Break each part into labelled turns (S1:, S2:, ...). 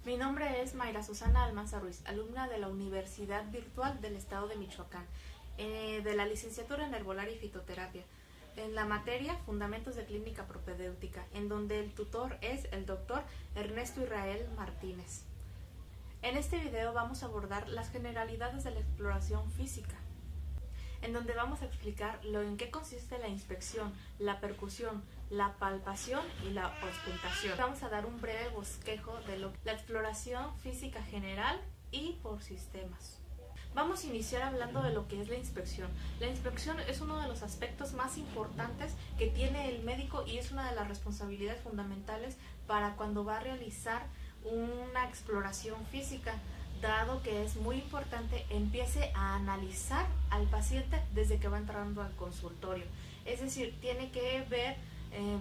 S1: Mi nombre es Mayra Susana Almanza Ruiz, alumna de la Universidad Virtual del Estado de Michoacán, de la licenciatura en Herbolaria y Fitoterapia, en la materia Fundamentos de Clínica Propedéutica, en donde el tutor es el doctor Ernesto Israel Martínez. En este video vamos a abordar las generalidades de la exploración física, en donde vamos a explicar en qué consiste la inspección, la percusión, la palpación y la auscultación. Vamos a dar un breve bosquejo de la exploración física general y por sistemas. Vamos a iniciar hablando de lo que es la inspección. La inspección es uno de los aspectos más importantes que tiene el médico y es una de las responsabilidades fundamentales para cuando va a realizar una exploración física, dado que es muy importante empiece a analizar al paciente desde que va entrando al consultorio. Es decir, tiene que ver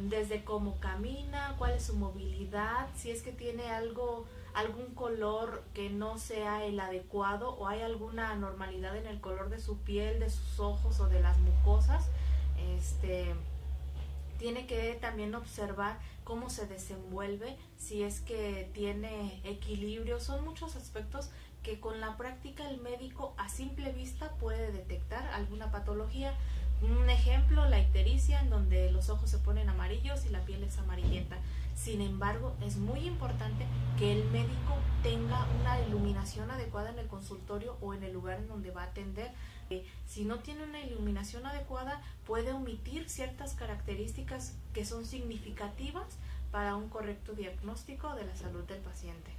S1: desde cómo camina, cuál es su movilidad, si es que tiene algún color que no sea el adecuado o hay alguna anormalidad en el color de su piel, de sus ojos o de las mucosas. Tiene que también observar cómo se desenvuelve, si es que tiene equilibrio. Son muchos aspectos que con la práctica el médico a simple vista puede detectar alguna patología. Un ejemplo, la ictericia, en donde los ojos se ponen amarillos y la piel es amarillenta. Sin embargo, es muy importante que el médico tenga una iluminación adecuada en el consultorio o en el lugar en donde va a atender. Si no tiene una iluminación adecuada, puede omitir ciertas características que son significativas para un correcto diagnóstico de la salud del paciente.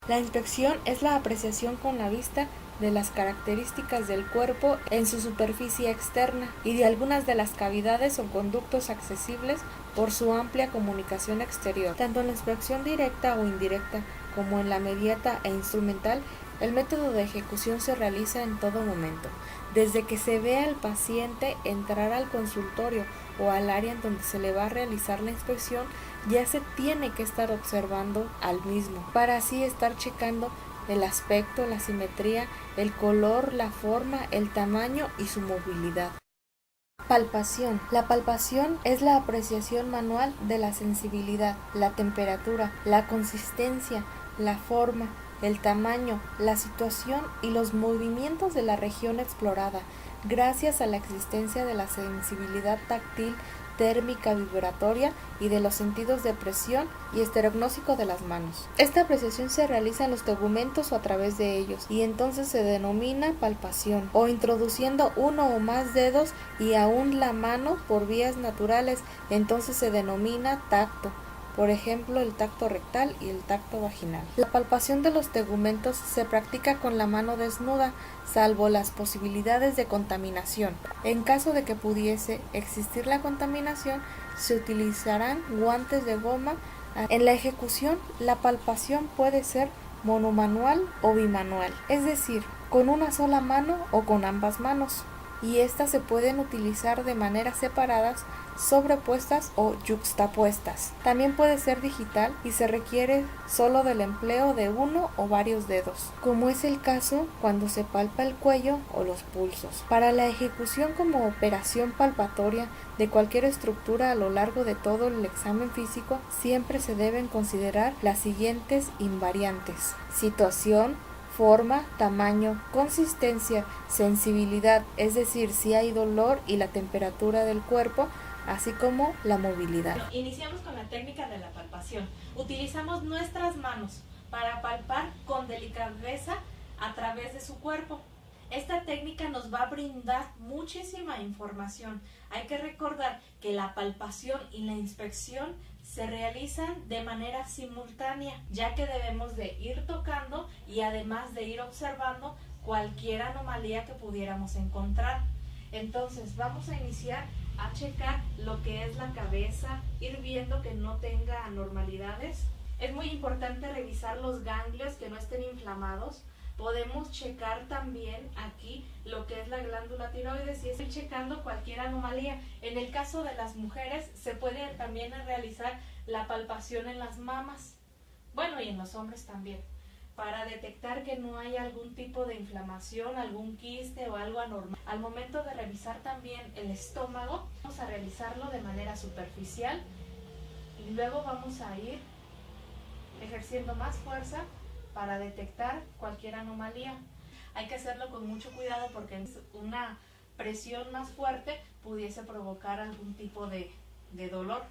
S1: La inspección es la apreciación con la vista de las características del cuerpo en su superficie externa y de algunas de las cavidades o conductos accesibles por su amplia comunicación exterior. Tanto en la inspección directa o indirecta como en la mediata e instrumental, el método de ejecución se realiza en todo momento. Desde que se ve al paciente entrar al consultorio o al área en donde se le va a realizar la inspección, ya se tiene que estar observando al mismo, para así estar checando el aspecto, la simetría, el color, la forma, el tamaño y su movilidad. Palpación. La palpación es la apreciación manual de la sensibilidad, la temperatura, la consistencia, la forma, el tamaño, la situación y los movimientos de la región explorada, gracias a la existencia de la sensibilidad táctil, térmica, vibratoria y de los sentidos de presión y estereognóstico de las manos. Esta apreciación se realiza en los tegumentos o a través de ellos y entonces se denomina palpación, o introduciendo uno o más dedos y aún la mano por vías naturales, entonces se denomina tacto. Por ejemplo, el tacto rectal y el tacto vaginal. La palpación de los tegumentos se practica con la mano desnuda, salvo las posibilidades de contaminación. En caso de que pudiese existir la contaminación, se utilizarán guantes de goma. En la ejecución, la palpación puede ser monomanual o bimanual, es decir, con una sola mano o con ambas manos, y estas se pueden utilizar de maneras separadas, sobrepuestas o yuxtapuestas. También puede ser digital y se requiere solo del empleo de uno o varios dedos, como es el caso cuando se palpa el cuello o los pulsos. Para la ejecución como operación palpatoria de cualquier estructura a lo largo de todo el examen físico, siempre se deben considerar las siguientes invariantes: situación, forma, tamaño, consistencia, sensibilidad, es decir, si hay dolor, y la temperatura del cuerpo, así como la movilidad. Iniciamos con la técnica de la palpación. Utilizamos nuestras manos para palpar con delicadeza a través de su cuerpo. Esta técnica nos va a brindar muchísima información. Hay que recordar que la palpación y la inspección se realizan de manera simultánea, ya que debemos de ir tocando y además de ir observando cualquier anomalía que pudiéramos encontrar. Entonces vamos a iniciar a checar lo que es la cabeza, ir viendo que no tenga anormalidades. Es muy importante revisar los ganglios que no estén inflamados. Podemos checar también aquí lo que es la glándula tiroides y estoy checando cualquier anomalía. En el caso de las mujeres se puede también realizar la palpación en las mamas, bueno, y en los hombres también, para detectar que no hay algún tipo de inflamación, algún quiste o algo anormal. Al momento de revisar también el estómago, vamos a realizarlo de manera superficial y luego vamos a ir ejerciendo más fuerza para detectar cualquier anomalía. Hay que hacerlo con mucho cuidado porque una presión más fuerte pudiese provocar algún tipo de dolor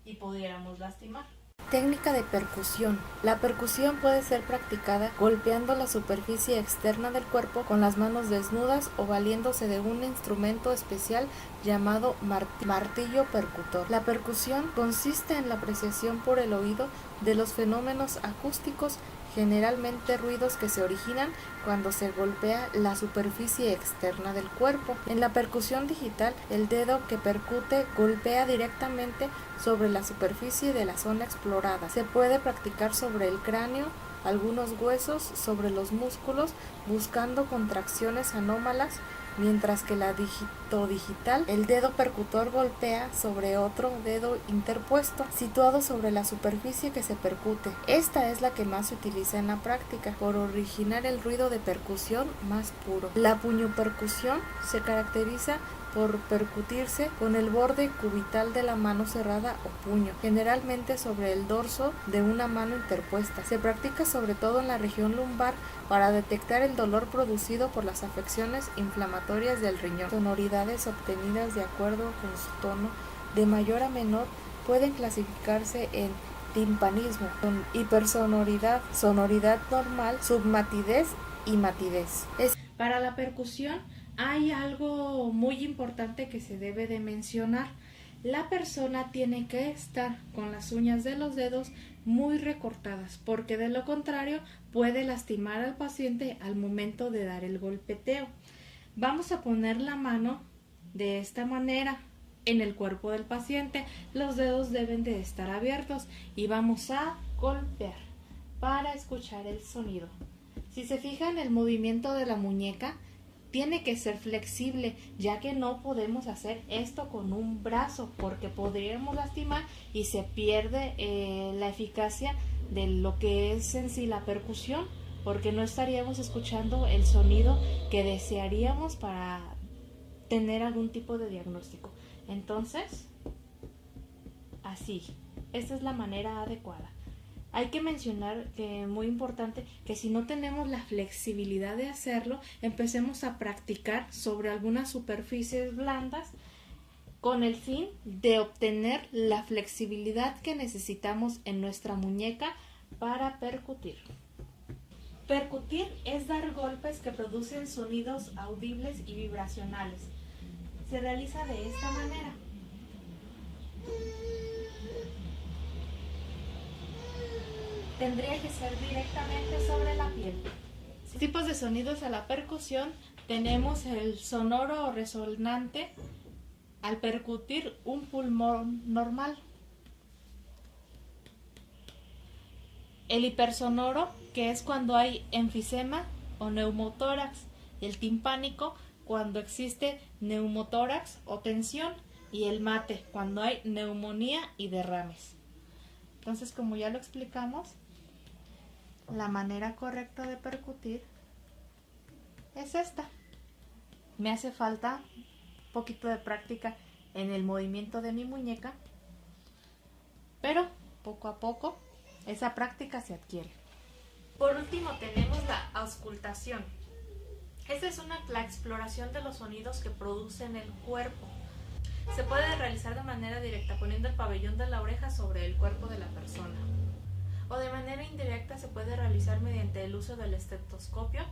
S1: y pudiéramos lastimar.
S2: Técnica de percusión. La percusión puede ser practicada golpeando la superficie externa del cuerpo con las manos desnudas o valiéndose de un instrumento especial llamado martillo percutor. La percusión consiste en la apreciación por el oído de los fenómenos acústicos, generalmente ruidos que se originan cuando se golpea la superficie externa del cuerpo. En la percusión digital, el dedo que percute golpea directamente sobre la superficie de la zona explorada. Se puede practicar sobre el cráneo, algunos huesos, sobre los músculos, buscando contracciones anómalas, mientras que la digital, el dedo percutor golpea sobre otro dedo interpuesto, situado sobre la superficie que se percute. Esta es la que más se utiliza en la práctica, por originar el ruido de percusión más puro. La puñopercusión se caracteriza por percutirse con el borde cubital de la mano cerrada o puño, generalmente sobre el dorso de una mano interpuesta. Se practica sobre todo en la región lumbar para detectar el dolor producido por las afecciones inflamatorias del riñón. Sonoridades obtenidas de acuerdo con su tono de mayor a menor pueden clasificarse en timpanismo, hipersonoridad, sonoridad normal, submatidez y matidez.
S1: Para la percusión hay algo muy importante que se debe de mencionar. La persona tiene que estar con las uñas de los dedos muy recortadas, porque de lo contrario puede lastimar al paciente al momento de dar el golpeteo. Vamos a poner la mano de esta manera en el cuerpo del paciente. Los dedos deben de estar abiertos y vamos a golpear para escuchar el sonido. Si se fijan, el movimiento de la muñeca tiene que ser flexible, ya que no podemos hacer esto con un brazo porque podríamos lastimar y se pierde la eficacia de lo que es en sí la percusión, porque no estaríamos escuchando el sonido que desearíamos para tener algún tipo de diagnóstico. Entonces, así, esta es la manera adecuada. Hay que mencionar que muy importante que si no tenemos la flexibilidad de hacerlo, empecemos a practicar sobre algunas superficies blandas con el fin de obtener la flexibilidad que necesitamos en nuestra muñeca para percutir. Percutir es dar golpes que producen sonidos audibles y vibracionales. Se realiza de esta manera. Tendría que ser directamente sobre la piel. Tipos de sonidos a la percusión: tenemos el sonoro o resonante al percutir un pulmón normal, el hipersonoro, que es cuando hay enfisema o neumotórax, y el timpánico cuando existe neumotórax o tensión, y el mate cuando hay neumonía y derrames. Entonces, como ya lo explicamos, la manera correcta de percutir es esta. Me hace falta un poquito de práctica en el movimiento de mi muñeca, pero poco a poco esa práctica se adquiere. Por último tenemos la auscultación. Esta es la exploración de los sonidos que producen el cuerpo. Se puede realizar de manera directa poniendo el pabellón de la oreja sobre el cuerpo de la persona, o de manera indirecta se puede realizar mediante el uso del estetoscopio.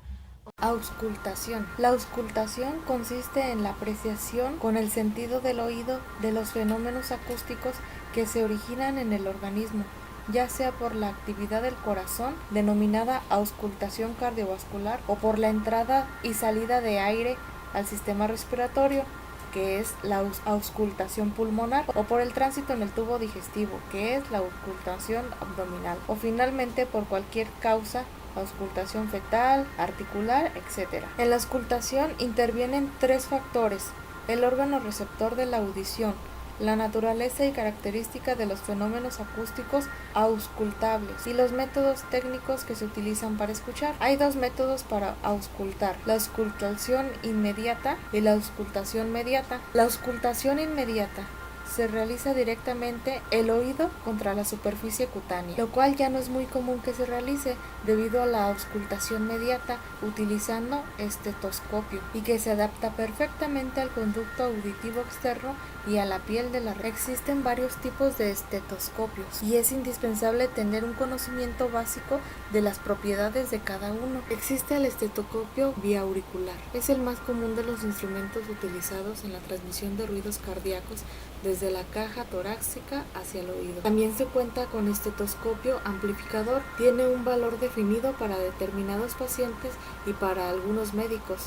S2: Auscultación. La auscultación consiste en la apreciación con el sentido del oído de los fenómenos acústicos que se originan en el organismo, ya sea por la actividad del corazón, denominada auscultación cardiovascular, o por la entrada y salida de aire al sistema respiratorio, que es la auscultación pulmonar, o por el tránsito en el tubo digestivo, que es la auscultación abdominal, o finalmente por cualquier causa, auscultación fetal, articular, etc. En la auscultación intervienen tres factores: el órgano receptor de la audición, la naturaleza y característica de los fenómenos acústicos auscultables y los métodos técnicos que se utilizan para escuchar. Hay dos métodos para auscultar: la auscultación inmediata y la auscultación mediata. La auscultación inmediata se realiza directamente el oído contra la superficie cutánea, lo cual ya no es muy común que se realice debido a la auscultación mediata utilizando estetoscopio y que se adapta perfectamente al conducto auditivo externo y a la piel de la red. Existen varios tipos de estetoscopios y es indispensable tener un conocimiento básico de las propiedades de cada uno. Existe el estetoscopio biauricular. Es el más común de los instrumentos utilizados en la transmisión de ruidos cardíacos desde la caja torácica hacia el oído. También se cuenta con estetoscopio amplificador. Tiene un valor definido para determinados pacientes y para algunos médicos.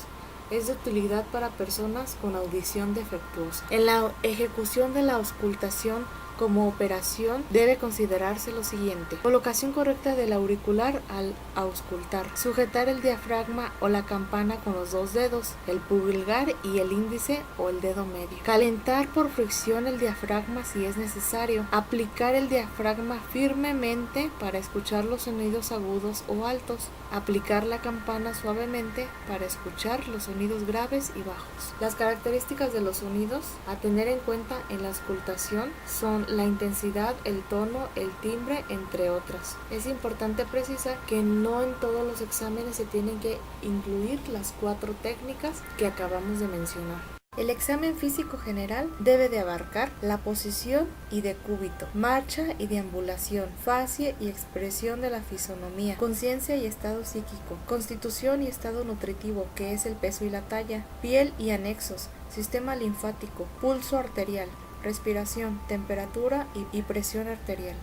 S2: Es de utilidad para personas con audición defectuosa. En la ejecución de la auscultación como operación debe considerarse lo siguiente: colocación correcta del auricular al auscultar, sujetar el diafragma o la campana con los dos dedos, el pulgar y el índice o el dedo medio, calentar por fricción el diafragma si es necesario, aplicar el diafragma firmemente para escuchar los sonidos agudos o altos, aplicar la campana suavemente para escuchar los sonidos graves y bajos. Las características de los sonidos a tener en cuenta en la auscultación son la intensidad, el tono, el timbre, entre otras. Es importante precisar que no en todos los exámenes se tienen que incluir las 4 técnicas que acabamos de mencionar. El examen físico general debe de abarcar la posición y decúbito, marcha y deambulación, facie y expresión de la fisonomía, conciencia y estado psíquico, constitución y estado nutritivo, que es el peso y la talla, piel y anexos, sistema linfático, pulso arterial, respiración, temperatura y presión arterial.